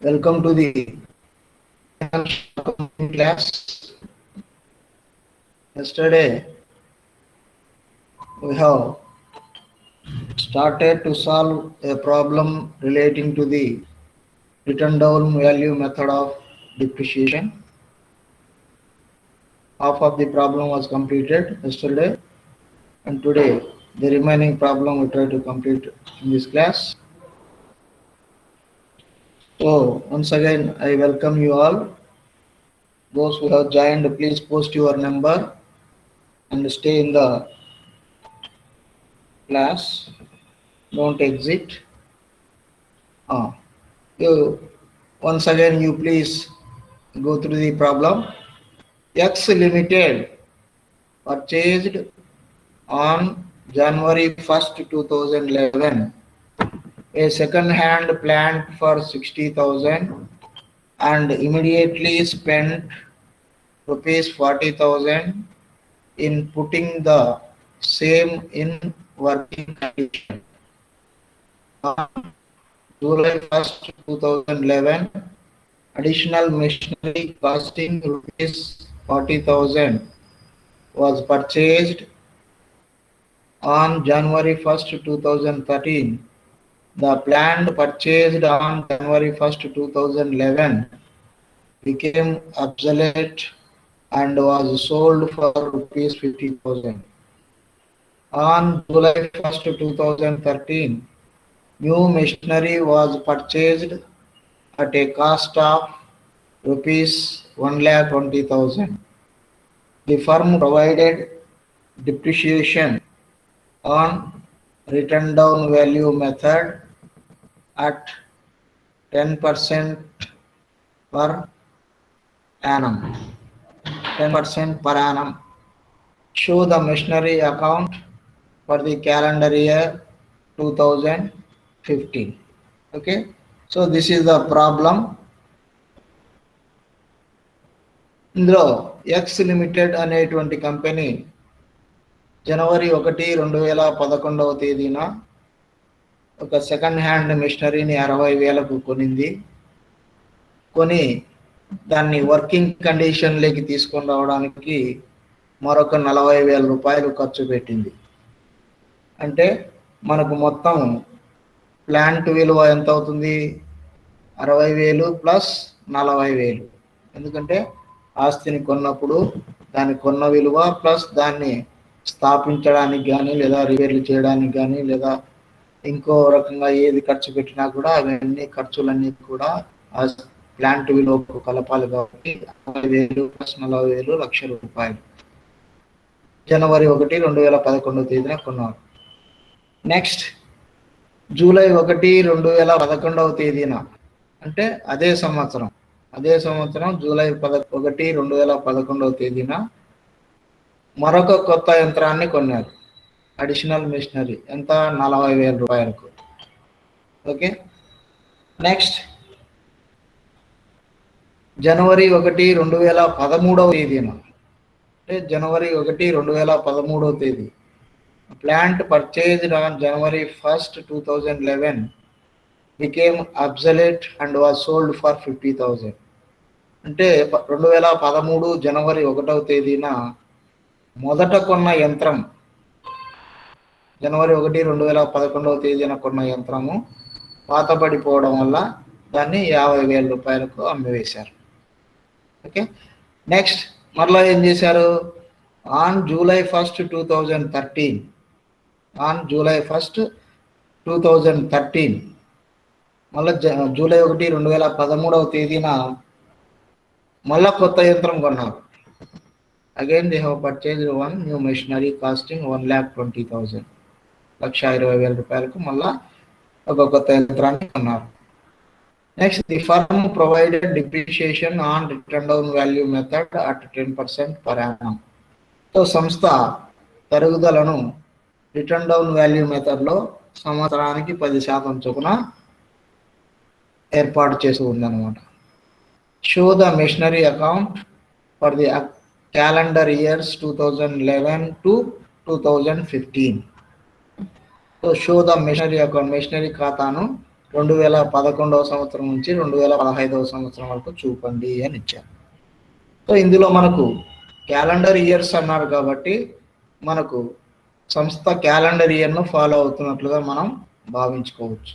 Welcome to the class. Yesterday we have started to solve a problem relating to the written down value method of depreciation. Half of the problem was completed yesterday, and today the remaining problem we try to complete in this class. So once again I welcome you all. Those who have joined, please post your number and stay in the class. Don't exit. You once again you please go through the problem. X Limited purchased on January 1st, 2011 a second-hand plant for 60,000 and immediately spent rupees 40,000 in putting the same in working condition. On July 1st, 2011, additional machinery costing rupees 40,000 was purchased. On January 1st, 2013. The plant purchased on January 1st, 2011 became obsolete and was sold for rupees 50,000. On July 1st, 2013, new machinery was purchased at a cost of rupees 1,20,000. The firm provided depreciation on written down value method at 10% per annum. 10% per annum. Show the machinery account for the calendar year 2015. Okay, so this is the problem. ఇందులో X limited అనేటువంటి company జనవరి 1, 2011 తేదీన ఒక second hand మిషనరీని 60,000కు కొనింది. కొని దాన్ని working కండిషన్లోకి తీసుకొని రావడానికి మరొక 40,000 రూపాయలు ఖర్చు పెట్టింది. అంటే మనకు మొత్తం ప్లాంట్ విలువ ఎంత అవుతుంది? 60,000 ప్లస్ 40,000. ఎందుకంటే ఆస్తిని కొన్నప్పుడు దాని కొన్న విలువ ప్లస్ దాన్ని స్థాపించడానికి కానీ లేదా రిపేర్లు చేయడానికి కానీ లేదా ఇంకో రకంగా ఏది ఖర్చు పెట్టినా కూడా అవన్నీ ఖర్చులన్నీ కూడా ఆ ప్లాంట్ విలువకు కలపాలి. కాబట్టి 60,000 ప్లస్ 40,000 లక్షల రూపాయలు జనవరి 1, 2011 తేదీన కొన్నారు. నెక్స్ట్ జూలై 1, 2011 తేదీన అంటే అదే సంవత్సరం జూలై 1, 2011 తేదీన మరొక కొత్త యంత్రాన్ని కొన్నారు. అడిషనల్ మిషనరీ ఎంత? 40,000 రూపాయలకు. ఓకే, నెక్స్ట్ జనవరి 1, 2013 తేదీన అంటే జనవరి 1, 2013 తేదీ plant purchased on January 1st, 2011 became obsolete and was sold for 50,000. అంటే 2013 జనవరి 1వ తేదీన మొదట కొన్న యంత్రం జనవరి 1, 2011 తేదీన కొన్న యంత్రము పాతబడిపోవడం వల్ల దాన్ని 50,000 రూపాయలకు అమ్మివేశారు. ఓకే, నెక్స్ట్ మరలా ఏం చేశారు? ఆన్ July 1st, 2013 మళ్ళీ జూలై 1, 2013 తేదీన మళ్ళా కొత్త యంత్రం కొన్నారు. Again they have purchased one new machinery costing 1,20,000. 1,20,000 రూపాయలకు మళ్ళా ఒక కొత్త యంత్రాన్ని కొన్నారు. Next the firm provided depreciation on return down value method at 10% per annum. So సంస్థ తరుగుదలను రిటర్న్ డౌన్ వాల్యూ మెథడ్లో సంవత్సరానికి 10% చొప్పున ఏర్పాటు చేసి ఉందన్నమాట. Show the machinery account for the calendar years 2011 to 2015. So show the machinery account, machinery ఖాతాను 2011 సంవత్సరం నుంచి 2015 సంవత్సరం వరకు చూపండి అని ఇచ్చారు. సో ఇందులో మనకు క్యాలెండర్ ఇయర్స్ అన్నారు కాబట్టి మనకు సంస్థ క్యాలెండర్ ఇయర్ను ఫాలో అవుతున్నట్లుగా మనం భావించుకోవచ్చు.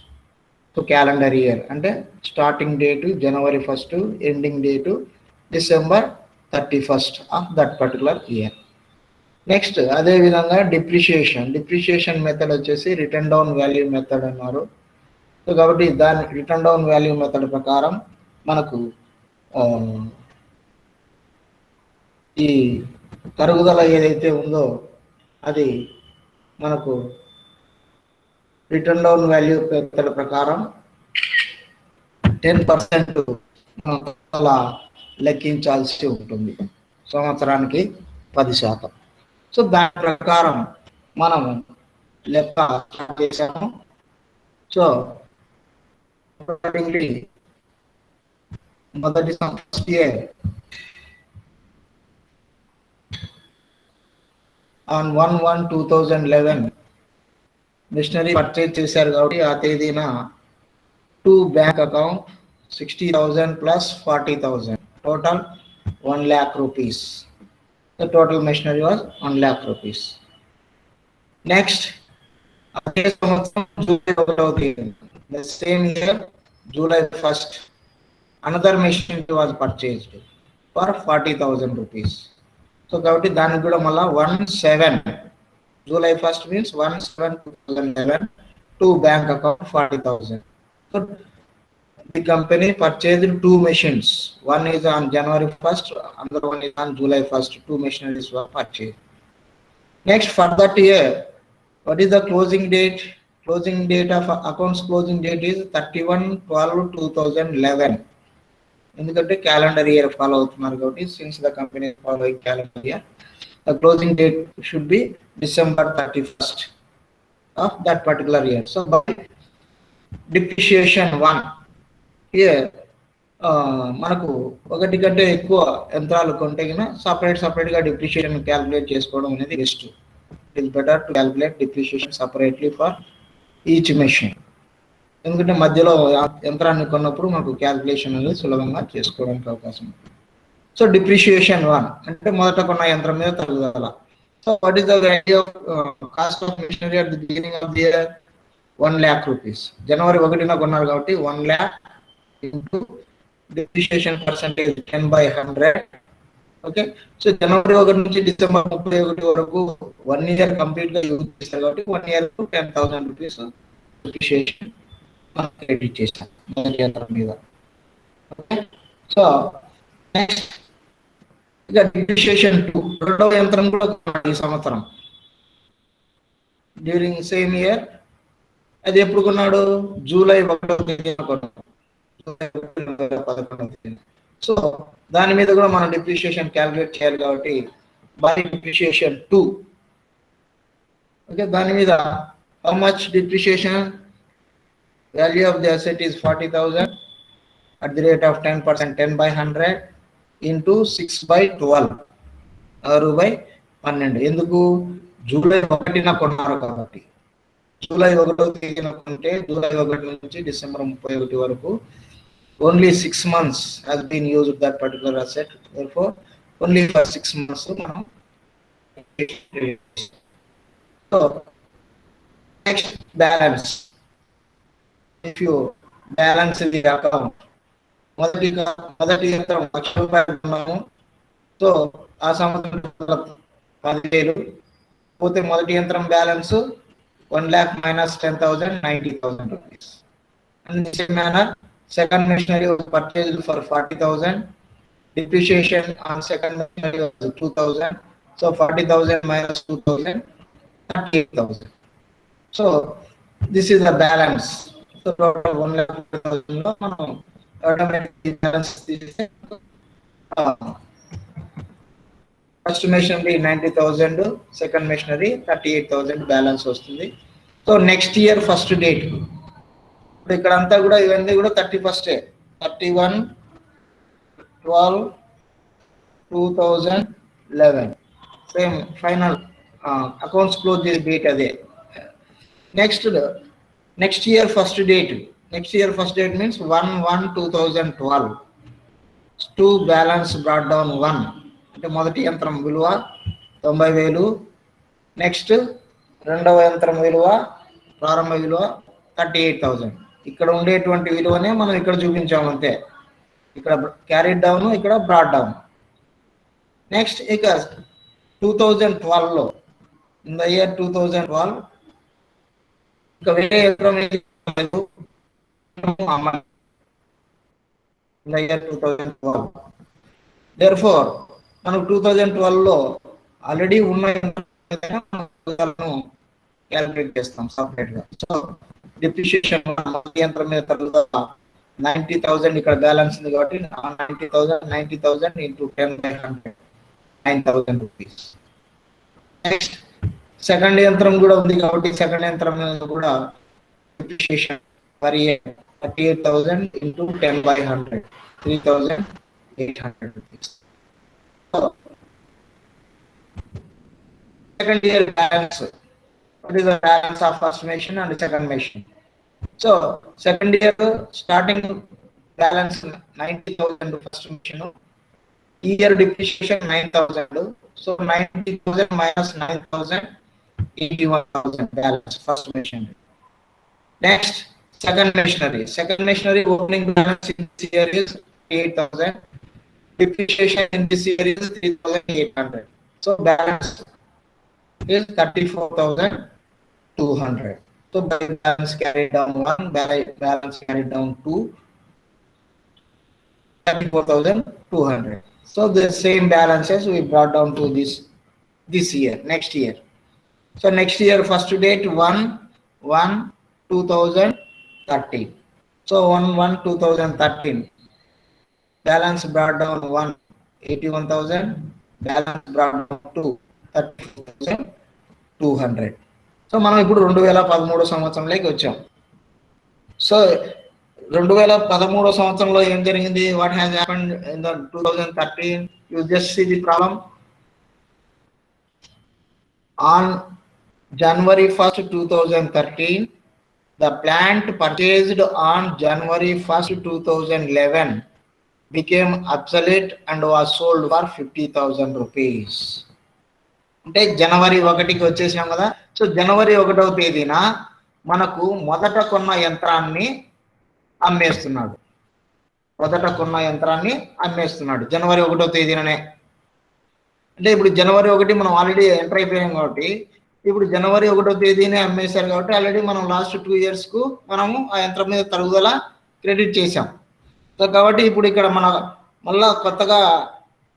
సో క్యాలెండర్ ఇయర్ అంటే starting date January 1, ending date December 31 of that particular year. Next అదేవిధంగా డిప్రిషియేషన్ మెథడ్ వచ్చేసి రిటర్న్ డౌన్ వాల్యూ మెథడ్ అన్నారు. సో కాబట్టి దాని రిటర్న్ డౌన్ వాల్యూ మెథడ్ ప్రకారం మనకు ఈ తరుగుదల ఏదైతే ఉందో అది మనకు రిటర్న్ డౌన్ వాల్యూ మెథడ్ ప్రకారం 10% అలా లెక్కించాల్సి ఉంటుంది, సంవత్సరానికి 10%. సో దాని ప్రకారం మనం లెక్క చేసాము. సో మొదటి first year on 1/1/2011 machinery purchase చేశారు కాబట్టి ఆ తేదీన to bank account 60,000 plus 40,000 total 1 lakh rupees. The total machinery was 1 lakh rupees. Next, the same year July 1st another machinery was purchased for 40,000 rupees. So కాబట్టి దానికి కూడా మళ్ళా 1/7 July 1st means 1/7/2011 to bank account 40,000. So the company purchased 2 machines. One is on January 1st, another one is on July 1st. 2 machineries were purchased. Next, for that year, what is the closing date? Closing date of accounts closing date is 31/12/2011. ఎందుకంటే calendar year follow అవుతున్నారు కాబట్టి since the company following calendar year, the closing date should be December 31st of that particular year. So depreciation 1 here మనకు ఒకటి కంటే ఎక్కువ యంత్రాలు కొంటే సపరేట్గా డిప్రిషియేషన్ క్యాలిక్యులేట్ చేసుకోవడం అనేది best. It is better to calculate depreciation separately for each machine. ఎందుకంటే మధ్యలో యంత్రాన్ని కొన్నప్పుడు మనకు క్యాలిక్యులేషన్ అనేది సులభంగా చేసుకోవడానికి అవకాశం ఉంటుంది. సో డిప్రిషియేషన్ 1 అంటే మొదట కొన్న యంత్రం మీద తరుగుదల. So what is the value of cost of machinery at the beginning of the year? 1 lakh rupees. January 1న కొన్నారు కాబట్టి 1 lakh into depreciation percentage 10/100. Okay. So January 1 నుంచి December 31 వరకు 1 year కంప్లీట్ గా యూజ్ చేస్తారు కాబట్టి 1 year కు 10,000 రూపీస్ డిప్రిషియేషన్ మనం credit చేస్తాం మొదటి యంత్రం మీద. ఓకే. సో నెక్స్ట్ ఇక డిప్రిషియేషన్ 2 రెండవ యంత్రం కూడా ఈ సంవత్సరం డ్యూరింగ్ సేమ్ ఇయర్. అది ఎప్పుడు కొన్నాడు? జూలై 1వ తేదీన కొన్నాడు. సో దాని మీద కూడా మనం డిప్రిషియేషన్ క్యాలిక్యులేట్ చేయాలి కాబట్టి బై డిప్రిషియేషన్ 2. ఓకే. దాని మీద how much depreciation? Value of the asset is 40,000 at the rate of 10%, 10/100 into 6/12, 6/12. ఎందుకు? జూలై 1న కొన్నారు కాబట్టి. జూలై 1వ తేదీన కొంటే జూలై 1 నుంచి December 31 వరకు only 6 months has been used that particular asset. Therefore, only for 6 months మనం. So next, balance. If you balance the account, మొదటి యంత్రం 1,00,000 రూపాయలు ఉన్నాము. సో ఆ సంవత్సరం 10,000 పోతే మొదటి యంత్రం balance 1 lakh minus 10,000, 90,000 rupees. And in the same manner, second machinery was purchased for 40,000. Depreciation on second machinery was 2,000. So 40,000 minus 2,000, 38,000. So this is the balance. So total 1,00,000 లో మనం automatic balance తీస్తే first machinery 90,000, second machinery 38,000 balance వస్తుంది. So next year first date ఇప్పుడు ఇక్కడ అంతా కూడా ఇవన్నీ కూడా 31st 31/12/2011 same final accounts close చేసే డేట్ అదే. Next year first date. Next year first date means 1/1/2012. To balance brought down 1 అంటే మొదటి యంత్రం విలువ 90,000. నెక్స్ట్ రెండవ యంత్రం విలువ ప్రారంభ విలువ 38,000. ఇక్కడ ఉండేటువంటి విలువనే మనం ఇక్కడ చూపించాము అంతే. ఇక్కడ క్యారీడ్ డౌన్, ఇక్కడ బ్రాడ్ డౌన్. నెక్స్ట్ ఇక 2012లో ఇన్ ద ఇయర్ 2012 ఇక వేరే యంత్రం in the year 2012. Therefore, మనకు 2012లో ఆల్రెడీ ఉన్న క్యాలిక్యులేట్ చేస్తాం సపరేట్ గా. సో డిప్రిషియేషన్ యంత్రం మీద తర్వాత 90,000 ఇక్కడ బ్యాలెన్స్ ఉంది కాబట్టి 90,000 into 10/100 9,000 రూపీస్. నెక్స్ట్ సెకండ్ యంత్రం కూడా ఉంది కాబట్టి సెకండ్ యంత్రం మీద కూడా depreciation per year 38,000 into 10/100 3,800 rupees. So, second year balance. What is the balance of first machine and second machine? So second year starting balance 90,000 first machine. Year depreciation 9,000. So 90,000 minus 9,000 81,000 balance first machine. Next second machinery opening balance in this year is 8,000. Depreciation in this year is 3,800. So balance is 34,200. So balance carried down 1, balance carried down 2, 34,200. So the same balances we brought down to this year, next year. So next year first date 1/1/2013. So 1/1/2013 balance brought down 1 81,000, balance brought down 2 34,200. So మనం ఇప్పుడు 2013 సంవత్సరంలోకి వచ్చాం. So 2013 సంవత్సరంలో ఏం జరిగింది? What has happened in the 2013? You just see the problem. On January 1st, 2013, the plant purchased on January 1st, 2011 became obsolete and was sold for 50,000 rupees. అంటే జనవరి 1కి వచ్చేసాం కదా. సో జనవరి 1వ తేదీన మనకు మొదట కొన్న యంత్రాన్ని అమ్మేస్తున్నాడు. జనవరి 1వ తేదీననే. అంటే ఇప్పుడు జనవరి 1 మనం ఆల్రెడీ ఎంటర్ అయిపోయాం కాబట్టి ఇప్పుడు జనవరి 1వ తేదీనే అమ్మేశారు కాబట్టి ఆల్రెడీ మనం లాస్ట్ 2 years కు మనము ఆ యంత్రం మీద తరుగుదల క్రెడిట్ చేసాం. సో కాబట్టి ఇప్పుడు ఇక్కడ మన మళ్ళా కొత్తగా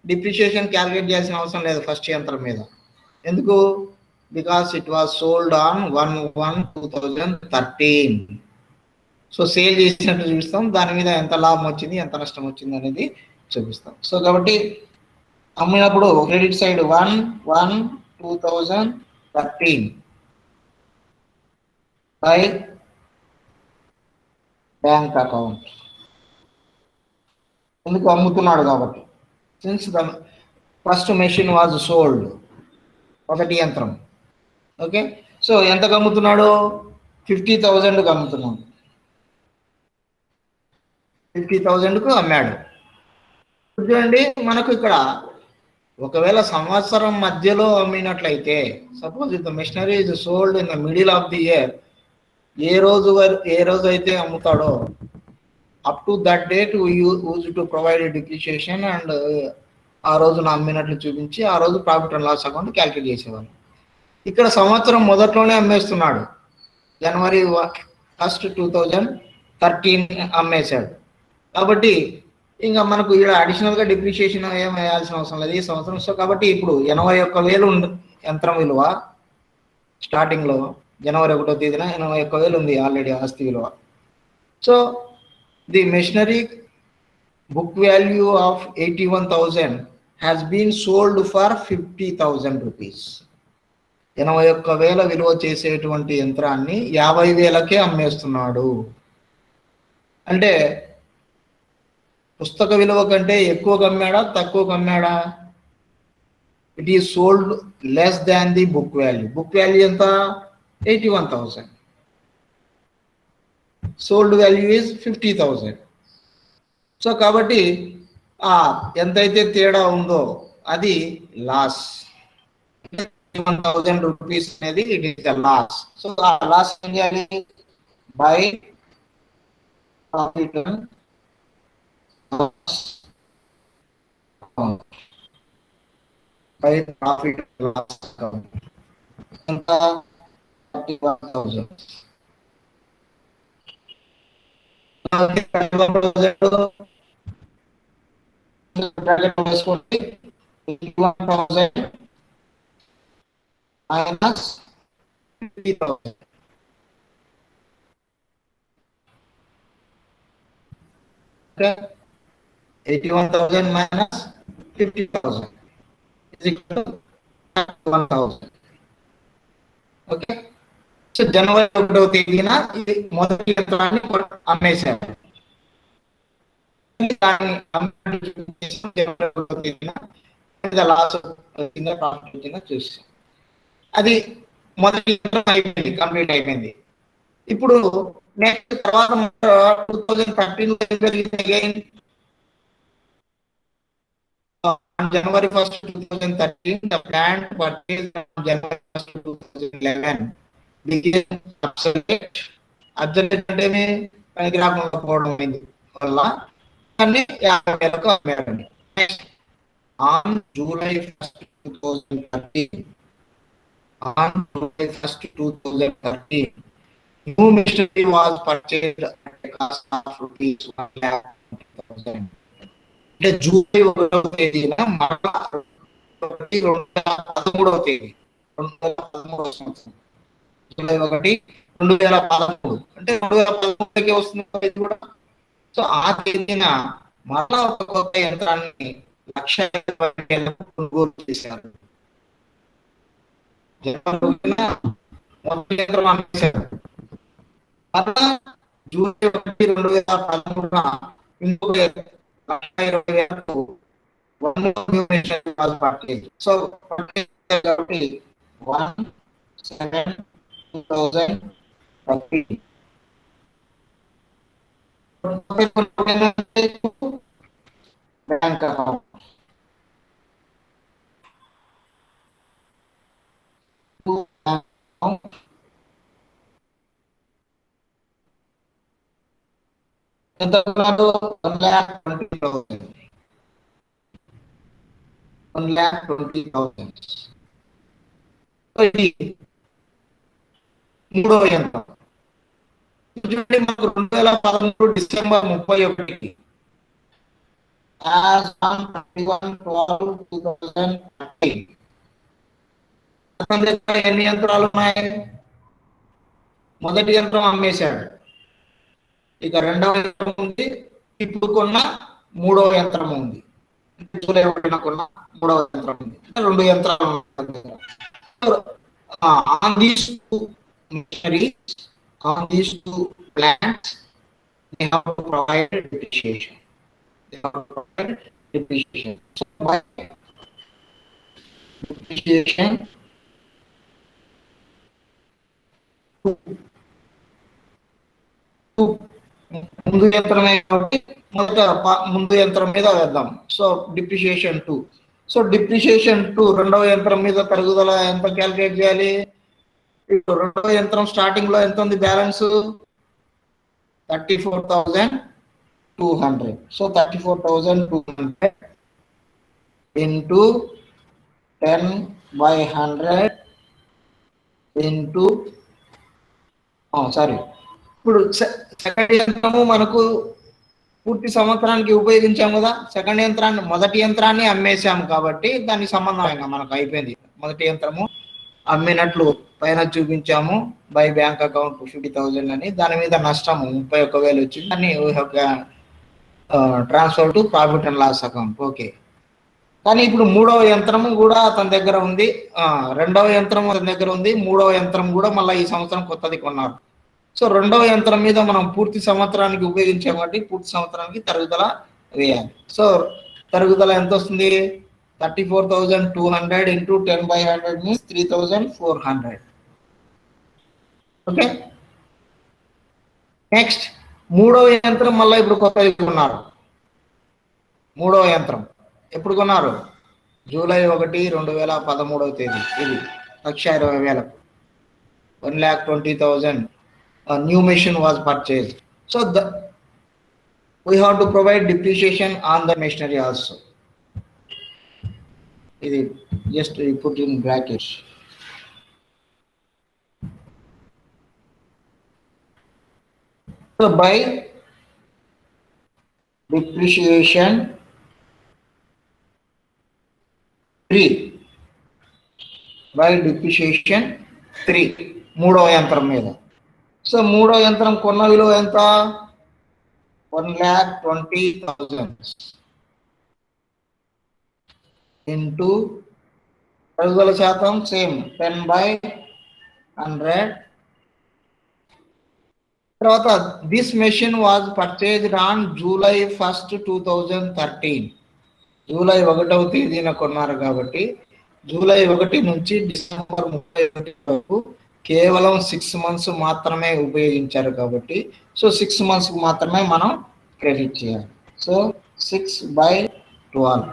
డిప్రిషియేషన్ క్యాలిక్యులేట్ చేయాల్సిన అవసరం లేదు ఫస్ట్ యంత్రం మీద. ఎందుకు? Because it was sold on 1/1/2013. So sale చేసినట్టు చూపిస్తాం, దాని మీద ఎంత లాభం వచ్చింది ఎంత నష్టం వచ్చింది అనేది చూపిస్తాం. సో కాబట్టి అమ్మినప్పుడు credit side 1/1/2013 by bank account. ఎందుకు? అమ్ముతున్నాడు కాబట్టి. Since the first machine was sold, ఒకటి యంత్రం. ఓకే, సో ఎంతకు అమ్ముతున్నాడు? 50,000కు అమ్ముతున్నాడు. 50,000కు అమ్మాడు. చూడండి, మనకు ఇక్కడ ఒకవేళ సంవత్సరం మధ్యలో అమ్మినట్లయితే, suppose if the machinery is sold in the middle of the year, ఏ రోజు అయితే అమ్ముతాడో up to that date use to provide depreciation and ఆ రోజున అమ్మినట్లు చూపించి ఆ రోజు profit and loss account calculate చేసేవాళ్ళు. ఇక్కడ సంవత్సరం మొదట్లోనే అమ్మేస్తున్నాడు. జనవరి 1st, 2013 అమ్మేశాడు కాబట్టి ఇంకా మనకు ఇక్కడ అడిషనల్గా డిప్రిషియేషన్ ఏం వేయాల్సిన అవసరం లేదు ఈ సంవత్సరం. సో కాబట్టి ఇప్పుడు 81,000 యంత్రం విలువ స్టార్టింగ్లో జనవరి 1వ తేదీన 81,000 ఉంది ఆల్రెడీ ఆస్తి విలువ. So the machinery book value of 81,000 has been sold for 50,000 rupees. 81,000 విలువ చేసేటువంటి యంత్రాన్ని 50,000కే అమ్మేస్తున్నాడు. అంటే పుస్తక విలువ కంటే ఎక్కువగా అమ్మాడా తక్కువగా అమ్మాడా? It is sold less than the book value. Book value ఎంత? 81,000. Sold value is 50,000. సో కాబట్టి ఎంతైతే తేడా ఉందో అది లాస్. 1,000 రూపీస్ అనేది it is the loss. So ఆ లాస్ ఏం చేయాలి? By profit and loss account. By profit and loss account ఎంత? 31,000. 31,000 వేసుకోండి. 81,000 minus 50,000. Okay, 81,000 minus 50,000 is equal to 1,000. Okay. So జనవరి 1వ తేదీన ఇది మొదటి యంత్రాన్ని అమ్మేశారు. దాన్ని జనవరి 1వ తేదీన లాస్ వచ్చిందా ప్రాఫిట్ వచ్చిందా చూసాం. అది మొదటి యంత్రం అయిపోయింది, కంప్లీట్ అయిపోయింది. ఇప్పుడు నెక్స్ట్ తర్వాత 2013 again January 1st, 2013, the planned purchase on January 1st, 2011 became obsolete. Obsolete అంటే పనికి రాకుండా పోవడం అయింది వల్ల దాన్ని 50,000కు అమ్మారండి. On July 1st, 2013, new machinery was purchased at a cost of rupees 1,20,000. అంటే జూలై 1వ తేదీన మరలా 2013వ తేదీ 2013వ సంవత్సరం జూలై 1, 2013 అంటే 2013కి వస్తుంది కూడా. సో ఆ తేదీన మరలా ఒక కొత్త యంత్రాన్ని 1,50,000 కొనుగోలు చేశారు. మొదటి యంత్రం అమ్మేశారు. మరలా జూలై 1, 2013 ఇంకొక 1,20,000 one new machinery was purchased. So కాబట్టి 1,7,2,030 బ్యాంక్ అకౌంట్. ఎంత 1,20,000. 1,20,000. ఇది మూడవ యంత్రం. చూడండి మనకు 2013 డిసెంబర్ 31కి as on 31/12/2013 ఎన్ని యంత్రాలు ఉన్నాయి? మొదటి యంత్రం అమ్మేశాడు. ఇక రెండవ యంత్రం ఉంది, ఇప్పుడు కొన్న మూడవ యంత్రం ఉంది. జూలై 1న కొన్న మూడవ యంత్రం ఉంది. 2 యంత్రాలు on these two machineries, on these two plants, they have to provide depreciation. They have to provide depreciation. So by depreciation ముందు యంత్రమే కాబట్టి ముందు యంత్రం మీద వేద్దాం. So depreciation 2. సో డిప్రిషియేషన్ 2 రెండవ యంత్రం మీద తరుగుదల ఎంత క్యాలిక్యులేట్ చేయాలి? ఇప్పుడు రెండవ యంత్రం స్టార్టింగ్ లో ఎంత ఉంది balance? 34,200. So 34,200 into 10/100 into sorry, ఇప్పుడు సెకండ్ యంత్రము మనకు పూర్తి సంవత్సరానికి ఉపయోగించాము కదా. సెకండ్ యంత్రాన్ని మొదటి యంత్రాన్ని అమ్మేశాము కాబట్టి దానికి సంబంధంగా మనకు అయిపోయింది. మొదటి యంత్రము అమ్మినట్లు పైన చూపించాము, బై బ్యాంక్ అకౌంట్ 50,000 అని. దాని మీద నష్టము 31,000 వచ్చింది. దాన్ని transfer to profit and loss account. Okay. కానీ ఇప్పుడు మూడవ యంత్రము కూడా తన దగ్గర ఉంది, రెండవ యంత్రం తన దగ్గర ఉంది, మూడవ యంత్రం కూడా మళ్ళీ ఈ సంవత్సరం కొత్తది కొన్నారు. సో రెండవ యంత్రం మీద మనం పూర్తి సంవత్సరానికి ఉపయోగించాం కాబట్టి పూర్తి సంవత్సరానికి తరుగుదల వేయాలి. సో తరుగుదల ఎంత వస్తుంది? 34,200 into 10/100 means 3,400. ఓకే. నెక్స్ట్ మూడవ యంత్రం మళ్ళీ ఇప్పుడు కొత్తది కొన్నారు. మూడవ యంత్రం ఎప్పుడు కొన్నారు? జూలై 1, 2013 ఇది 1,20,000, 1,20,000 new machine was purchased. So we have to provide depreciation on the machinery also. ఇది just we put in brackets. So by depreciation 3, by depreciation 3 మూడవ యంత్రం మీద. సో మూడవ యంత్రం కొన్న విలువ ఎంత? 1,20,000 ఇంటూ తరుగుదల శాతం సేమ్ 10/100. తర్వాత this machine was purchased on July 1, 2013. July 1వ తేదీన కొన్నారు కాబట్టి జూలై 1 నుంచి డిసెంబర్ 31 వరకు కేవలం 6 months మాత్రమే ఉపయోగించారు కాబట్టి సో 6 months మాత్రమే మనం క్రెడిట్ చేయాలి. So 6/12.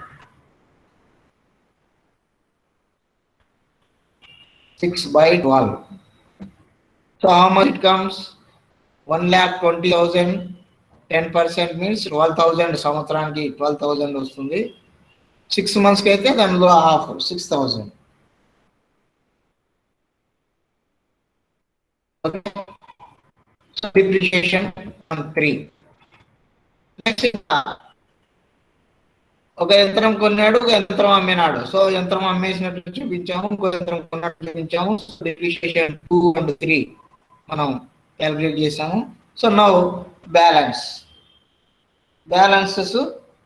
6/12. So how much it comes? 1,20,000. 10% means 12,000. సంవత్సరానికి 12,000 వస్తుంది. 6 months కి అయితే దానిలో హాఫ్ 6,000. Depreciation on 3. నెక్స్ట్ ఒక యంత్రం కొన్నాడు, ఒక యంత్రం అమ్మినాడు. సో యంత్రం అమ్మేసినట్టు చూపించాము, ఇంకో యంత్రం కొన్నట్టు చూపించాము. డిప్రిషియేషన్ 2 and 3 మనం క్యాలిక్యులేట్ చేసాము. సో నౌ బ్యాలెన్సెస్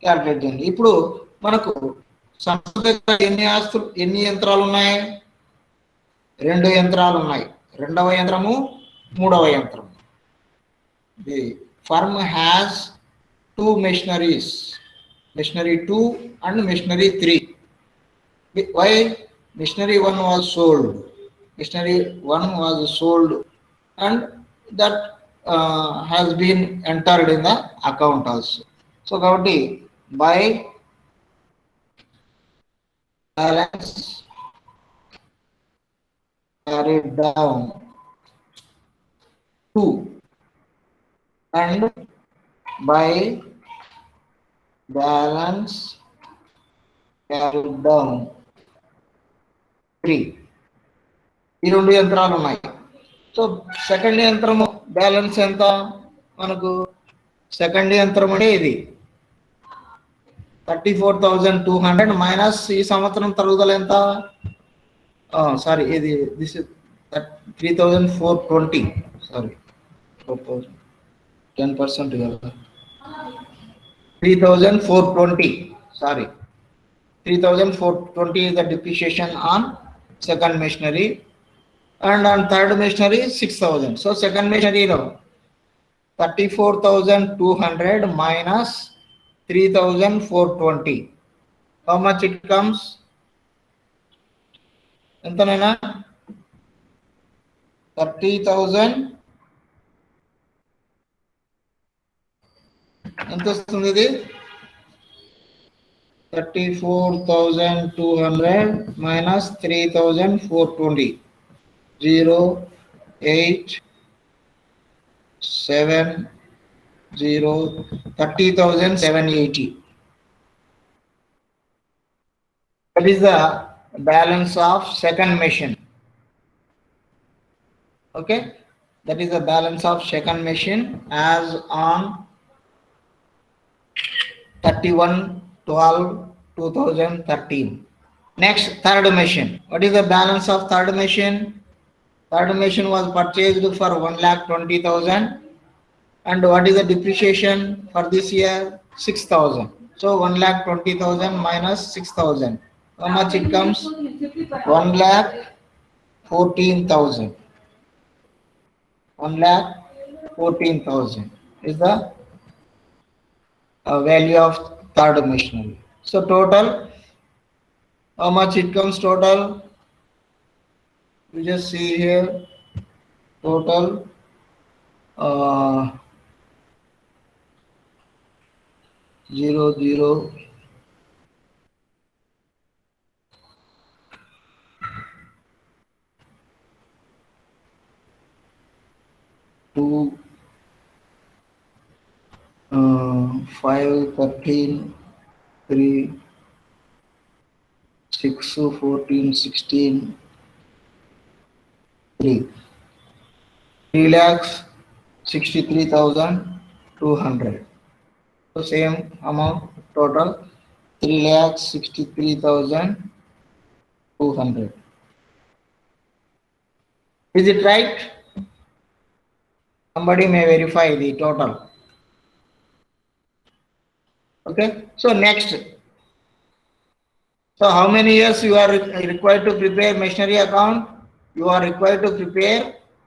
క్యాలిక్యులేట్ చేయండి. ఇప్పుడు మనకు సంస్థ దగ్గర ఎన్ని యంత్రాలు ఉన్నాయి? 2 యంత్రాలు ఉన్నాయి. రెండవ యంత్రము, మూడవ యంత్రం. The firm has 2 machineries, machinery 2 and machinery 3. Why? Machinery 1 was sold. Machinery 1 was sold and that has been entered in the account also. So kabatti by balance carried down 2 and by balance carried down 3. ఈ 2 యంత్రాలు ఉన్నాయి. So second యంత్రము balance ఎంత మనకు? Second యంత్రం అంటే ఇది 34,200 minus ఈ సంవత్సరం తరుగుదల ఎంత? సారీ, ఇది దిస్ 3,420. సారీ, 10% కదా, 3,420. Sorry, 3,420 is the depreciation on second machinery, and on third machinery 6,000. So second machinery no 34,200 minus 3,420. How much it comes? ఎంతనైనా 30,000. ఎంత వస్తుంది ఇది? 34,200 minus 3,420. 0, 8, 7, 0, 30,780. That is the balance of second machine. Okay, that is the balance of second machine as on 31/12/2013. Next, third machine. What is the balance of third machine? Third machine was purchased for 1,20,000. And what is the depreciation for this year? 6,000. So 1,20,000 minus 6,000. How much it comes? 1,14,000. 1,14,000 is the value of third machinery. So total, how much it comes total? You just see here, total 00 2 5 13 3 6 14 16 3 3,63,200. So same amount total 3,63,200. Is it right? Somebody may verify the total. Okay. So next. So how many years you are required to prepare machinery account? You are required to prepare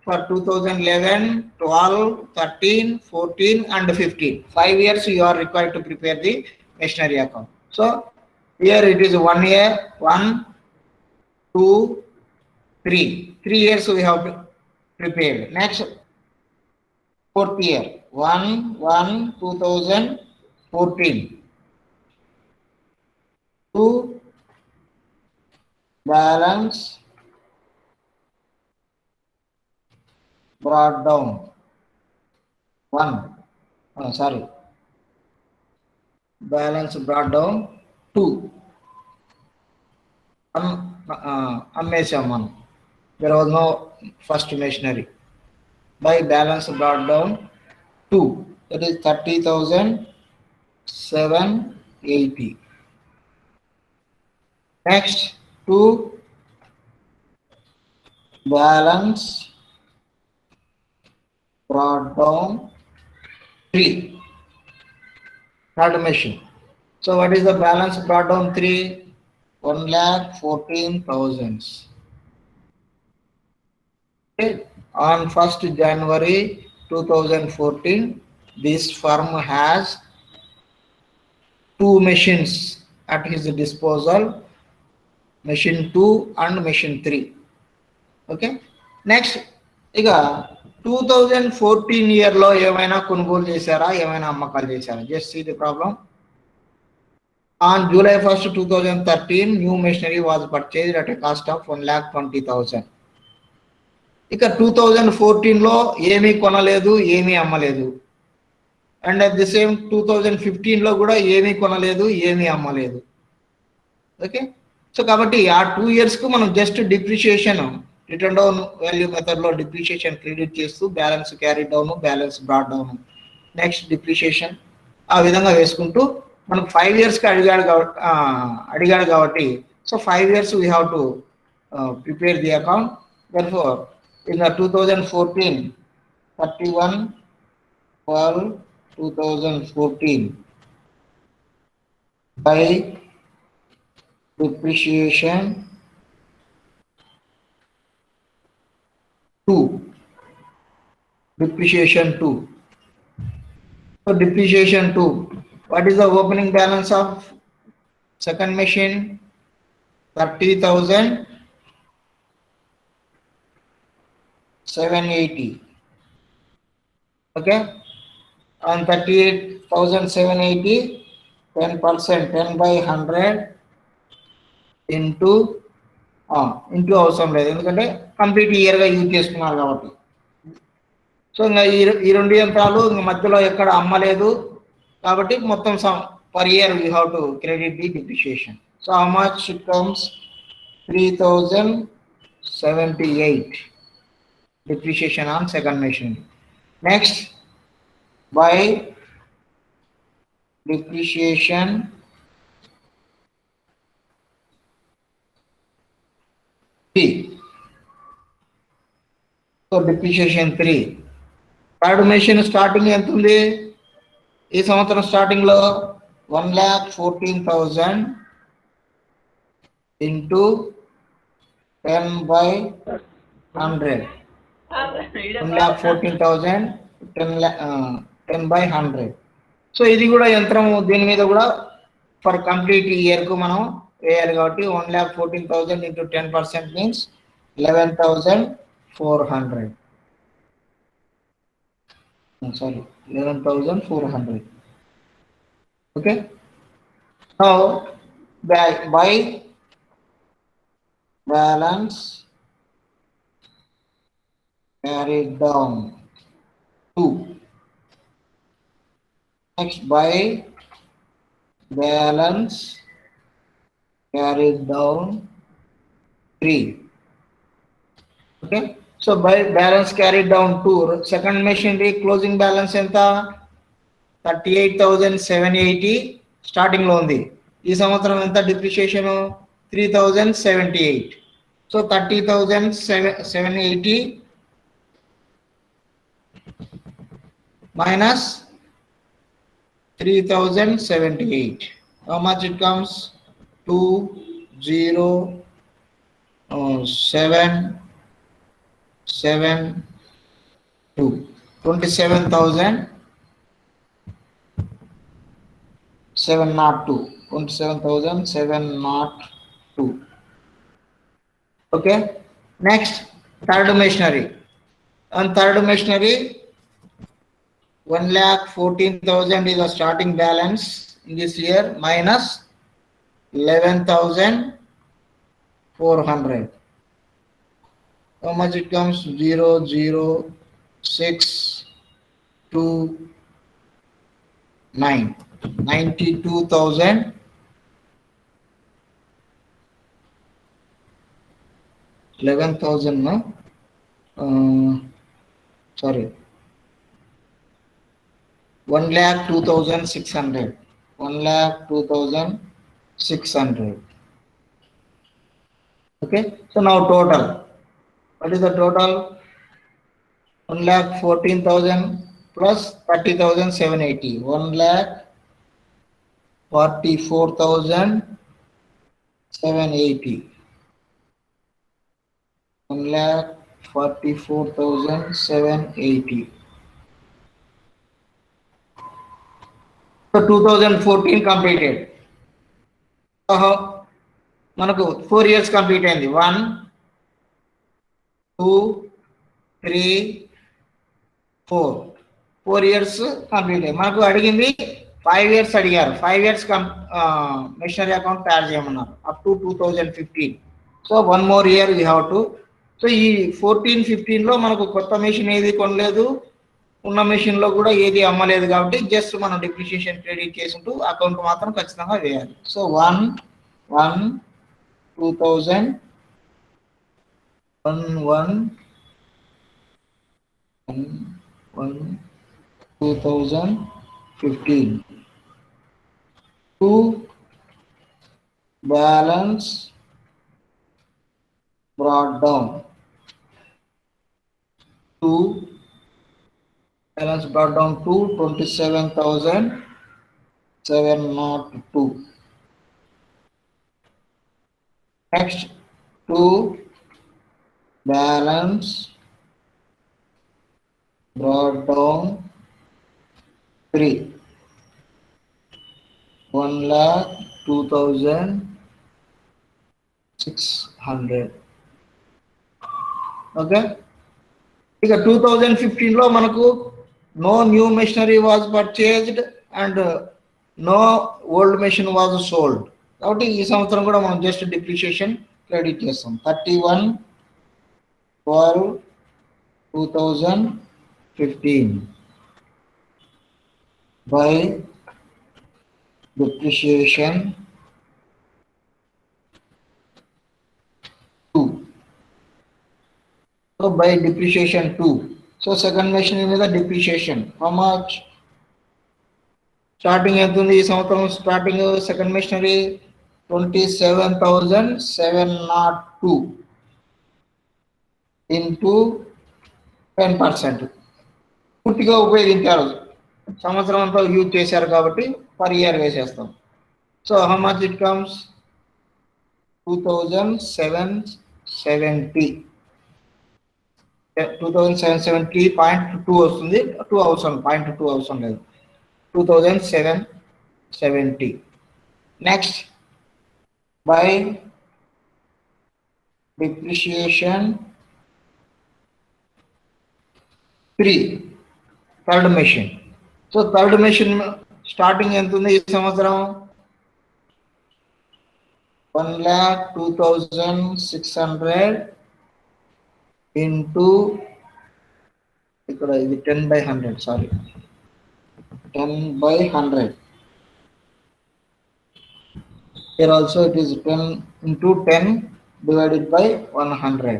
for 2011, 12, 13, 14 and 15. 5 years you are required to prepare the machinery account. So here it is 1 year, 1, 2, 3. 3 years we have prepared. Next, fourth year, 1/1/2014. 2 balance brought down. 1. Sorry. Balance brought down 2. Amazing one. There was no first machinery. By balance brought down 2. That is 30,780. Next, 2 balance brought down 3. Third machine. So what is the balance brought down 3? 1,14,000. Okay. On 1st January 2014, this firm has 2 machines at his disposal, machine 2 and machine 3. Okay. Next, ఇక 2014 ఇయర్లో ఏమైనా కొనుగోలు చేశారా, ఏమైనా అమ్మకాలు చేశారా? Just see the problem. On July 1st, 2013, new machinery was purchased at a cost of 1,20,000. ఇక 2014లో ఏమీ కొనలేదు, ఏమీ అమ్మలేదు. అండ్ అట్ ది సేమ్ 2015లో కూడా ఏమీ కొనలేదు, ఏమీ అమ్మలేదు. ఓకే. సో కాబట్టి ఆ 2 ఇయర్స్కు మనం just depreciation return down value మెథడ్లో డిప్రిషియేషన్ క్రెడిట్ చేస్తూ balance carry down, balance broad down, next depreciation ఆ విధంగా వేసుకుంటూ మనకు 5 ఇయర్స్కి అడిగాడు కాబట్టి so 5 years we have to prepare the account. Therefore in the 2014, 31/12/2014 by depreciation 2. Depreciation 2. So depreciation 2. What is the opening balance of second machine? 30,780. Okay. On 38,780, 10%, 10/100 into అవసరం లేదు, ఎందుకంటే కంప్లీట్ ఇయర్గా యూజ్ చేసుకున్నారు కాబట్టి. సో ఇంకా ఈ 2 యంత్రాలు మధ్యలో ఎక్కడ అమ్మలేదు కాబట్టి మొత్తం per year you have to credit the depreciation. So how much it comes? 3,078 depreciation on second machinery. Next, by depreciation 3. So depreciation 3. Third machine starting ఎంత ఉంది ఈ సంవత్సరం స్టార్టింగ్ లో? 1,14,000 into 10/100. 1,14,000 10/100. సో ఇది కూడా యంత్రం, దీని మీద కూడా ఫర్ కంప్లీట్ ఇయర్కు మనం వేయాలి కాబట్టి 1,14,000 into 10% means 11,400. sorry, 11,400. Okay. Now, by balance carried down 2. Next, by balance carried down 3. Okay. So by balance carried down 2, second machinery closing balance enta 38,780 starting లో ఉంది. ఈ సంవత్సరం ఎంత depreciation 3,078. So 30,780 minus 3,078. How much it comes? 2,0,7,7,2. 27,702. 27,702. Okay. Next, third machinery. On third machinery, 1,14,000 is the starting balance in this year minus 11,400. How much it comes? 0,0,6,2,9. 92,000. 11,000, no? Sorry. 1,02,600. 1,02,600. Okay. So now total. What is the total? 1,14,000 plus 30,780. 1,44,780. 1,44,780. So 2014 completed. So మనకు 4 years complete అయింది. 1, 2, 3, 4. 4 years complete అయ్యి మనకు అడిగింది 5 years అడిగారు. 5 years machinery account తయారు చేయమన్నారు up to 2015. So 1 more year we have to. So ఈ 14-15 లో మనకు కొత్త మెషిన్ ఏది కొనలేదు, ఉన్న మెషిన్ లో కూడా ఏది అమ్మలేదు కాబట్టి జస్ట్ మనం డిప్రిషియేషన్ క్రెడిట్ చేసుకుంటూ అకౌంట్ మాత్రం ఖచ్చితంగా వేయాలి. So 1/1/2000 1/1/2015 to balance brought down to 27,702. Next, to balance brought down 3. 1,02,600. Okay. ఇక 2015 లో మనకు no new machinery was purchased and no old machine was sold కాబట్టి ఈ సంవత్సరం కూడా మనం జస్ట్ డిప్రిషియేషన్ క్రెడిట్ చేస్తాం. 31/12/2015 by depreciation 2. So by depreciation 2. So second machinery మీద depreciation. How much? Starting ఎంత ఉంది ఈ సంవత్సరం? Starting second machinery 27,702 into 10%. పూర్తిగా ఉపయోగించారు, సంవత్సరం అంతా యూజ్ చేశారు కాబట్టి పర్ ఇయర్ వేసేస్తాం. So how much it comes? 2,770. 2,770.2 వస్తుంది. 2 అవసరం, 0.2 అవసరం లేదు. 2,770. Next, by depreciation 3. Third machine. So third machine starting ఎంత ఉంది ఈ సంవత్సరం? 1,02,600 ఇంటూ ఇక్కడ ఇది 10/100, sorry 10/100. Here also it is 10 into 10 divided by 100.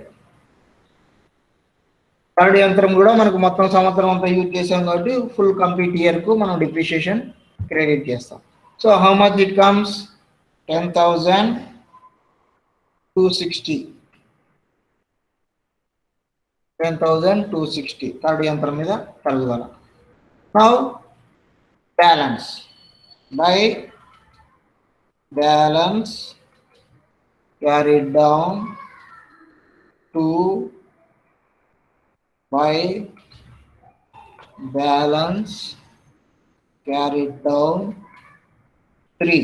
Third యంత్రం కూడా మనకు మొత్తం సంవత్సరం అంతా యూజ్ చేసాం కాబట్టి ఫుల్ కంప్లీట్ ఇయర్ కు మనం డిప్రిషియేషన్ క్రెడిట్ చేస్తాం. So how much it comes? 10,260. 10,260 third యంత్రం మీద తరుగుదల. Now balance by balance carried down to by balance carried down 3.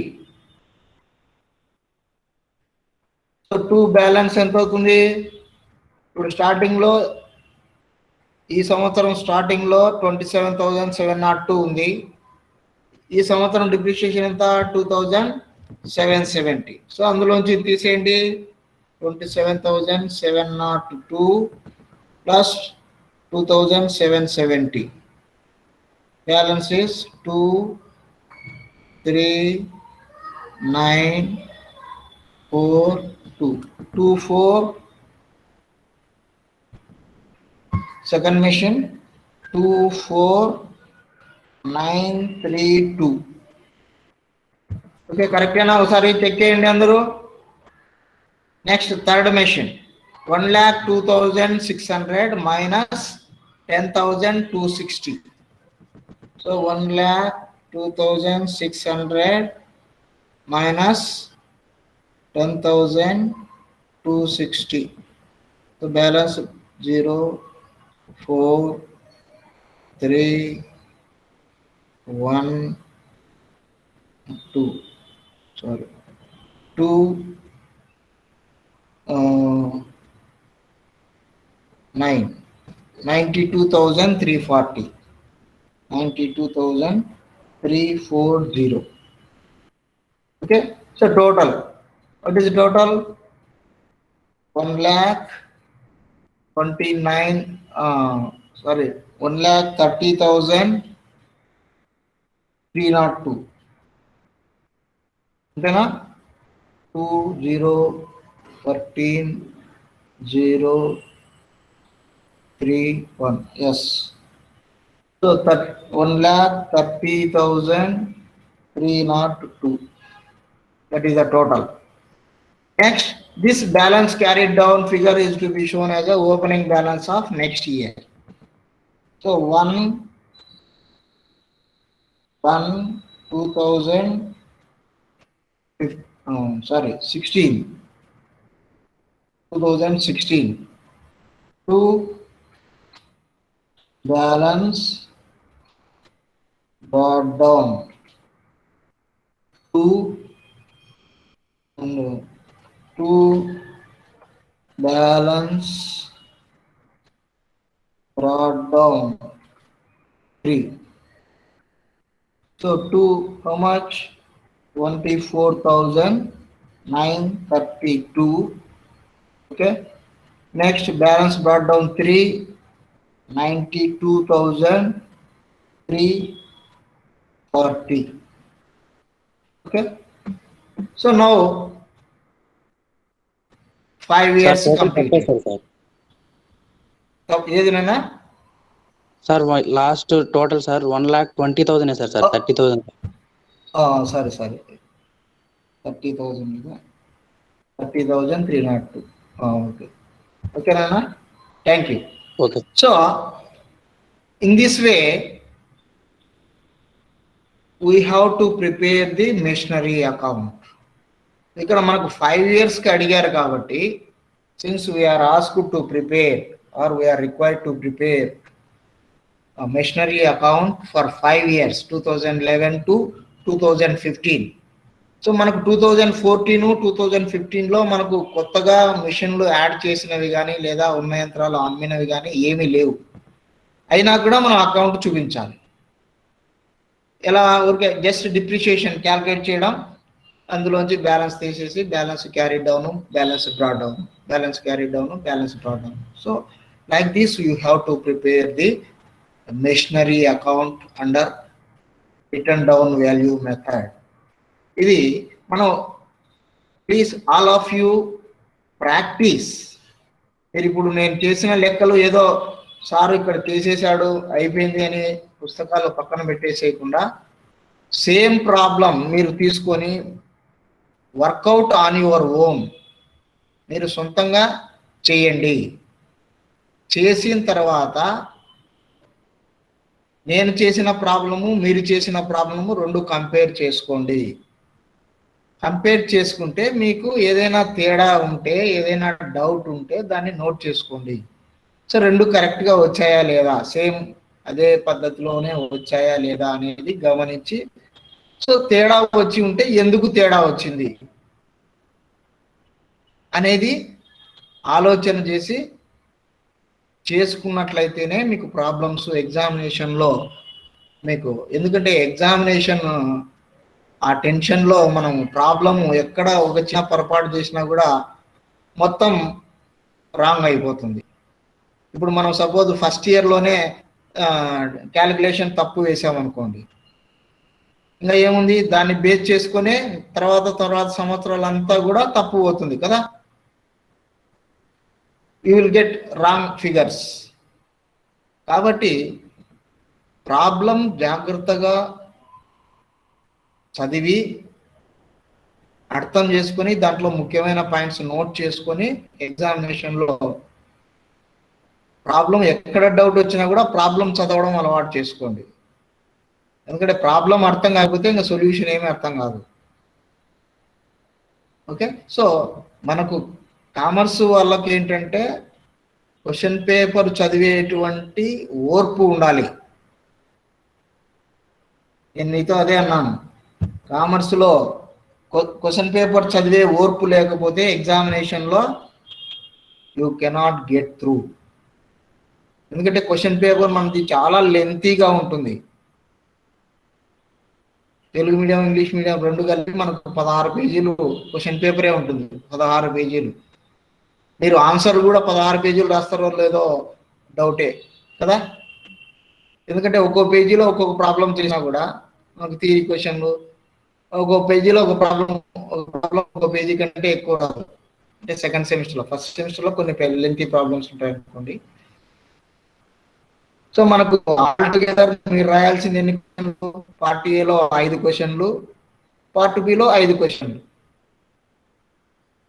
So 2 balance ఎంత అవుతుంది? ఇప్పుడు స్టార్టింగ్ లో ఈ సంవత్సరం స్టార్టింగ్ లో 27,702 ఉంది. ఈ సంవత్సరం డిప్రిషియేషన్ ఎంత? 2,770. సో అందులోంచి తీసేయండి. 27,702 plus 2,770. Balance is 2,3,942. 24. Second machine 2,4,932. Okay, కరెక్టేనా? ఒకసారి చెక్ చేయండి అందరూ. Next third machine 1,02,600 minus 10,260. So 1,02,600 minus 10,260. So balance 0, 4, 3, 1, 2. Sorry, 2, 9, 92,340. 92,340. Okay, so total, what is the total? 1,30,302. అంతేనా? 2013,031. Yes. So 1,30,302. That is the total. Next, this balance carried down figure is to be shown as a opening balance of next year. So 2016 to balance brought down to balance brought down 3. So 2, how much? 24,932. Okay. Next, balance brought down 3, 92,340. Okay. So now 5 years completed. ఏదినైనా sir last total sir 1,20,000 sir 30,000. Sorry 30,000 30,302. Okay ఓకేనా? Thank you. Okay. So in this way we have to prepare the machinery account. ఇక్కడ మనకు 5 yearsకి అడిగారు కాబట్టి since we are asked to prepare or we are required to prepare machinery account for 5 years 2011 to 2015. So మనకు 2014, 2015లో మనకు కొత్తగా మిషన్లు యాడ్ చేసినవి కానీ లేదా ఉన్న యంత్రాలు అమ్మినవి కానీ ఏమీ లేవు. అయినా కూడా మనం అకౌంట్ చూపించాలి. ఎలా ఊరికే జస్ట్ డిప్రిషియేషన్ క్యాల్కులేట్ చేయడం, అందులోంచి బ్యాలెన్స్ తీసేసి balance carry down, balance draw down, balance carry down, balance draw down. So like this you have to prepare the machinery account under return down value method. ఇది మనం please all of you practice. మీరు ఇప్పుడు నేను చేసిన లెక్కలు ఏదో sir ఇక్కడ చేసేసాడు అయిపోయింది అని పుస్తకాలు పక్కన పెట్టేసేయకుండా సేమ్ ప్రాబ్లం మీరు తీసుకొని వర్కౌట్ ఆన్ యువర్ ఓన్, మీరు సొంతంగా చేయండి. చేసిన తర్వాత నేను చేసిన ప్రాబ్లము మీరు చేసిన ప్రాబ్లము రెండు కంపేర్ చేసుకోండి. కంపేర్ చేసుకుంటే మీకు ఏదైనా తేడా ఉంటే, ఏదైనా డౌట్ ఉంటే దాన్ని నోట్ చేసుకోండి. సో రెండు కరెక్ట్గా వచ్చాయా లేదా, సేమ్ అదే పద్ధతిలోనే వచ్చాయా లేదా అనేది గమనించి, సో తేడా వచ్చి ఉంటే ఎందుకు తేడా వచ్చింది అనేది ఆలోచన చేసి చేసుకున్నట్లయితేనే మీకు ప్రాబ్లమ్స్ ఎగ్జామినేషన్లో మీకు, ఎందుకంటే ఎగ్జామినేషన్ ఆ టెన్షన్లో మనం ప్రాబ్లము ఎక్కడ ఒక చిన్న పొరపాటు చేసినా కూడా మొత్తం రాంగ్ అయిపోతుంది. ఇప్పుడు మనం సపోజ్ ఫస్ట్ ఇయర్లోనే క్యాలిక్యులేషన్ తప్పు వేసామనుకోండి, ఇంకా ఏముంది దాన్ని బేస్ చేసుకునే తర్వాత సంవత్సరాలంతా కూడా తప్పు పోతుంది కదా, you will get wrong figures. కాబట్టి ప్రాబ్లం జాగ్రత్తగా చదివి అర్థం చేసుకొని దాంట్లో ముఖ్యమైన పాయింట్స్ నోట్ చేసుకొని ఎగ్జామినేషన్లో ప్రాబ్లం ఎక్కడ డౌట్ వచ్చినా కూడా ప్రాబ్లం చదవడం అలవాటు చేసుకోండి. ఎందుకంటే ప్రాబ్లం అర్థం కాకపోతే ఇంకా సొల్యూషన్ ఏమీ అర్థం కాదు. ఓకే, సో మనకు కామర్స్ వాళ్ళకి ఏంటంటే క్వశ్చన్ పేపర్ చదివేటువంటి ఓర్పు ఉండాలి. నేను నీతో అదే అన్నాను, కామర్స్లో క్వశ్చన్ పేపర్ చదివే ఓర్పు లేకపోతే ఎగ్జామినేషన్లో యూ కెనాట్ గెట్ త్రూ. ఎందుకంటే క్వశ్చన్ పేపర్ మనది చాలా లెంతీగా ఉంటుంది. తెలుగు మీడియం ఇంగ్లీష్ మీడియం రెండు కలిపి మనకు 16 పేజీలు క్వశ్చన్ పేపరే ఉంటుంది. 16 పేజీలు. మీరు ఆన్సర్ కూడా 16 పేజీలు రాస్తారో లేదో డౌటే కదా, ఎందుకంటే ఒక్కో పేజీలో ఒక్కొక్క ప్రాబ్లం చేసినా కూడా మనకు థియరీ క్వశ్చన్లు, ఒక్కో పేజీలో ఒక ప్రాబ్లం ఒక పేజీ కంటే ఎక్కువ రాదు. అంటే సెకండ్ సెమిస్టర్లో, ఫస్ట్ సెమిస్టర్లో కొన్ని లెంతీ ప్రాబ్లమ్స్ ఉంటాయి అనుకోండి. సో మనకు ఆల్టుగెదర్ మీరు రాయాల్సింది ఎన్ని క్వశ్చన్లు, పార్ట్ ఏలో 5 క్వశ్చన్లు, పార్ట్ బిలో 5 క్వశ్చన్లు,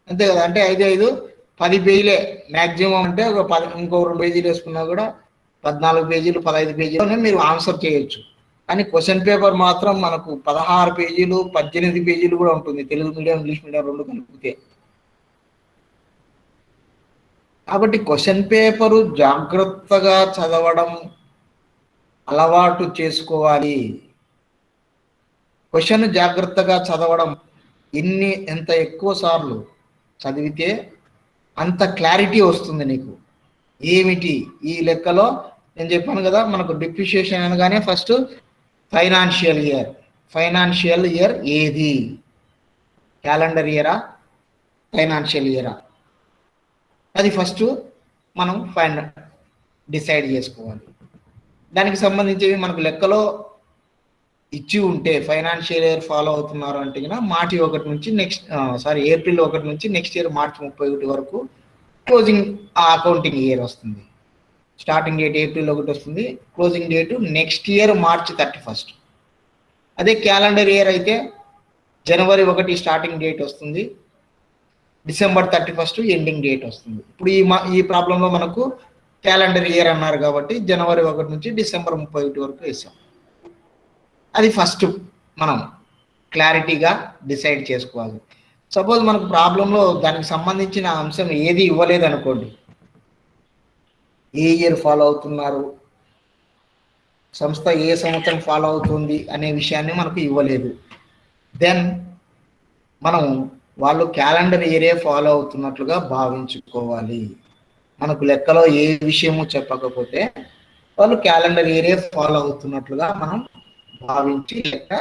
అంతే కదా. అంటే 5 10 పేజీలే మ్యాక్సిమం. అంటే ఒక 10 ఇంకో 2 పేజీలు వేసుకున్నా కూడా 14 పేజీలు 15 పేజీలోనే మీరు ఆన్సర్ చేయొచ్చు. కానీ క్వశ్చన్ పేపర్ మాత్రం మనకు 16 పేజీలు 18 పేజీలు కూడా ఉంటుంది, తెలుగు మీడియం ఇంగ్లీష్ మీడియం రెండు కలిపితే. కాబట్టి క్వశ్చన్ పేపరు జాగ్రత్తగా చదవడం అలవాటు చేసుకోవాలి. క్వశ్చన్ జాగ్రత్తగా చదవడం ఎంత ఎక్కువ సార్లు చదివితే అంత క్లారిటీ వస్తుంది నీకు. ఏమిటి ఈ లెక్కలో నేను చెప్పాను కదా, మనకు డిప్రిషియేషన్ అనగానే ఫస్ట్ ఫైనాన్షియల్ ఇయర్ ఏది, క్యాలెండర్ ఇయరా ఫైనాన్షియల్ ఇయరా, అది ఫస్ట్ మనం డిసైడ్ చేసుకోవాలి. దానికి సంబంధించి మనకు లెక్కలో ఇచ్చి ఉంటే ఫైనాన్షియల్ ఇయర్ ఫాలో అవుతున్నారు అంటే మార్చి 1 నుంచి ఏప్రిల్ 1 నుంచి నెక్స్ట్ ఇయర్ మార్చి 31 వరకు క్లోజింగ్ అకౌంటింగ్ ఇయర్ వస్తుంది. స్టార్టింగ్ డేట్ ఏప్రిల్ 1 వస్తుంది, క్లోజింగ్ డేటు నెక్స్ట్ ఇయర్ మార్చి 31. అదే క్యాలెండర్ ఇయర్ అయితే జనవరి 1 స్టార్టింగ్ డేట్ వస్తుంది, డిసెంబర్ 31 ఎండింగ్ డేట్ వస్తుంది. ఇప్పుడు ఈ ప్రాబ్లంలో మనకు క్యాలెండర్ ఇయర్ అన్నారు కాబట్టి జనవరి 1 నుంచి డిసెంబర్ 31 వరకు వేసాం. అది ఫస్ట్ మనం క్లారిటీగా డిసైడ్ చేసుకోవాలి. సపోజ్ మనకు ప్రాబ్లంలో దానికి సంబంధించిన అంశం ఏది ఇవ్వలేదు అనుకోండి, ఏ ఇయర్ ఫాలో అవుతున్నారు, సంస్థ ఏ సంవత్సరం ఫాలో అవుతుంది అనే విషయాన్ని మనకు ఇవ్వలేదు, దెన్ మనం వాళ్ళు క్యాలెండర్ ఇయరే ఫాలో అవుతున్నట్లుగా భావించుకోవాలి. మనకు లెక్కలో ఏ విషయము చెప్పకపోతే వాళ్ళు క్యాలెండర్ ఇయరే ఫాలో అవుతున్నట్లుగా మనం భావించి లెక్క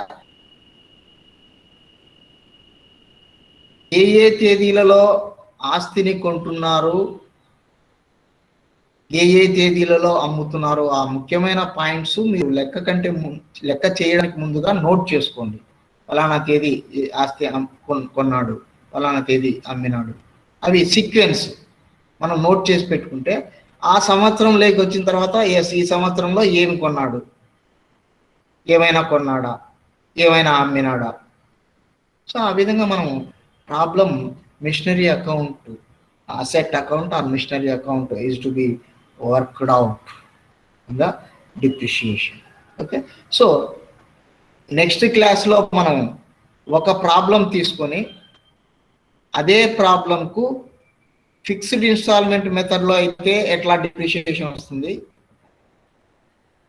ఏ ఏ తేదీలలో ఆస్తిని కొంటున్నారు, ఏ ఏ తేదీలలో అమ్ముతున్నారు, ఆ ముఖ్యమైన పాయింట్స్ మీరు లెక్క చేయడానికి ముందుగా నోట్ చేసుకోండి. ఫలానా తేదీ ఆస్తి కొన్నాడు, ఫలానా తేదీ అమ్మినాడు, అవి సీక్వెన్స్ మనం నోట్ చేసి పెట్టుకుంటే ఆ సంవత్సరం లేకి వచ్చిన తర్వాత ఎస్ ఈ సంవత్సరంలో ఏమి కొన్నాడు, ఏమైనా కొన్నాడా, ఏమైనా అమ్మినాడా. సో ఆ విధంగా మనం problem machinery account, asset account or machinery account is to be worked out in the depreciation. Okay, so next క్లాస్లో మనం ఒక ప్రాబ్లం తీసుకొని అదే ప్రాబ్లంకు ఫిక్స్డ్ ఇన్స్టాల్మెంట్ మెథడ్లో అయితే ఎట్లా డిప్రిషియేషన్ వస్తుంది,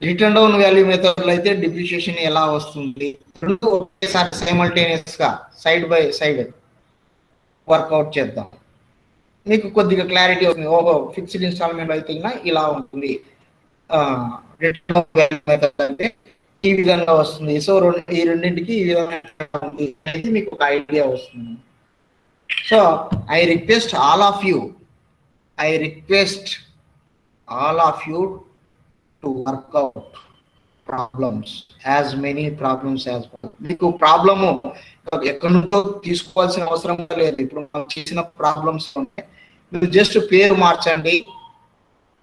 రిటర్న్ డౌన్ వాల్యూ మెథడ్లో అయితే డిప్రిషియేషన్ ఎలా వస్తుంది, రెండు ఒకేసారి సైమల్టేనియస్గా సైడ్ బై సైడ్ వర్కౌట్ చేద్దాం. మీకు కొద్దిగా క్లారిటీ వస్తుంది. ఓహో, ఫిక్స్డ్ ఇన్స్టాల్మెంట్ అయితే ఇలా ఉంటుంది, రిటర్న్ డౌన్ వాల్యూ మెథడ్ అంటే ఈ విధంగా వస్తుంది. సో ఈ రెండింటికి ఈ విధంగా మీకు ఒక ఐడియా వస్తుంది. So I request all of you to work out problems, as many problems as మీకు ప్రాబ్లము ఎక్కడి నుంచో తీసుకోవాల్సిన అవసరం లేదు. ఇప్పుడు మనం చేసిన ప్రాబ్లమ్స్ ఉంటే మీరు జస్ట్ పేరు మార్చండి,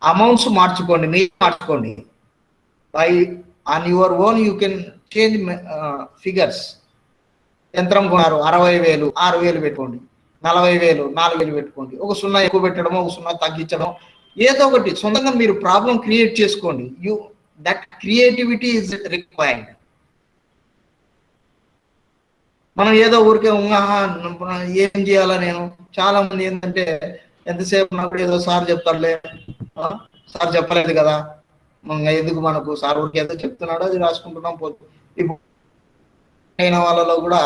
అమౌంట్స్ మార్చుకోండి, మీరు మార్చుకోండి. By on your own you can change figures. యంత్రం కొన్నారు 60,000, 6,000 పెట్టుకోండి, 40,000, 4,000 పెట్టుకోండి, ఒక 0 ఎక్కువ పెట్టడమో ఒక 0 తగ్గించడం, ఏదో ఒకటి సొంతంగా మీరు ప్రాబ్లం క్రియేట్ చేసుకోండి. That creativity is required. మనం ఏదో ఊరికే ఏం చేయాలా, నేను చాలా మంది ఏంటంటే ఎంతసేపు నాకు ఏదో సార్ చెప్తారులే, సార్ చెప్పలేదు కదా, ఎందుకు మనకు సార్ ఊరికి ఏదో చెప్తున్నాడో అది రాసుకుంటున్నాం పోతుంది. ఇప్పుడు అయిన వాళ్ళలో కూడా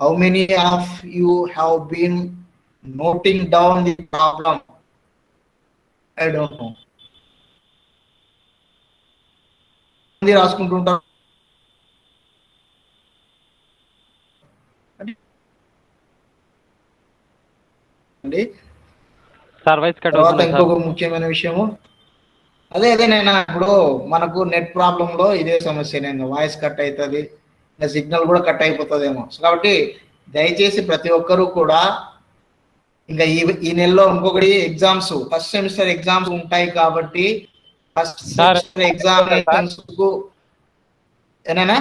how many of you have been noting down the problem? I don't know. రాసుకుంటుంటారు. తర్వాత ఇంకొక ముఖ్యమైన విషయము, అదే నేను ఇప్పుడు మనకు నెట్ ప్రాబ్లంలో ఇదే సమస్య, నేను వాయిస్ కట్ అవుతుంది, సిగ్నల్ కూడా కట్ అయిపోతుందేమో. కాబట్టి దయచేసి ప్రతి ఒక్కరూ కూడా ఇంకా ఈ నెలలో ఇంకొకటి ఎగ్జామ్స్, ఫస్ట్ సెమిస్టర్ ఎగ్జామ్స్ ఉంటాయి కాబట్టి ఫస్ట్ సెమిస్టర్ ఎగ్జామినేషన్స్ కు ఏనా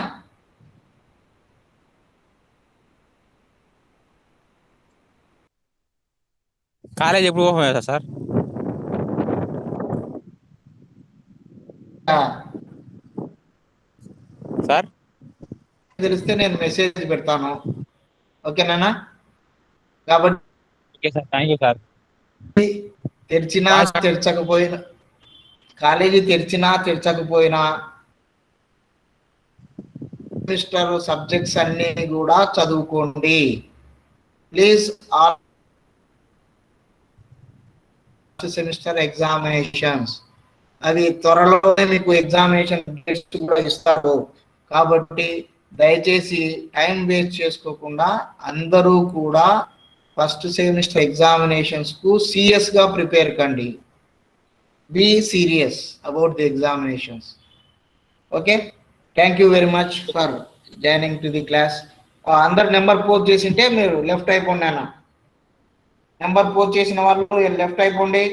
కాలేజ్ ఎప్పుడు ఓపెన్ అవుతుంది సార్? సార్ తెలిస్తే నేను మెసేజ్ పెడతాను, ఓకేనా? కాబట్టి okay sir, thank you sir. తెరిచినా తెరచకపోయినా, కాలేజీ తెరిచినా తెరచకపోయినా సెమిస్టర్ సబ్జెక్ట్స్ అన్ని కూడా చదువుకోండి ప్లీజ్. ఆల్ సెమిస్టర్ ఎగ్జామినేషన్స్ అది త్వరలోనే మీకు ఎగ్జామినేషన్ డేట్స్ కూడా ఇస్తారు. కాబట్టి దయచేసి టైం వేస్ట్ చేసుకోకుండా అందరూ కూడా ఫస్ట్ సెమిస్టర్ ఎగ్జామినేషన్స్ కు సీరియస్ గా ప్రిపేర్ కండి. Be serious about the examinations. Okay, thank you very much for joining to the class. అందరు నెంబర్ పోస్ట్ చేసింటే మీరు లెఫ్ట్ అయిపోండి అన్న. నెంబర్ పోస్ట్ చేసిన వాళ్ళు లెఫ్ట్ అయిపోండి.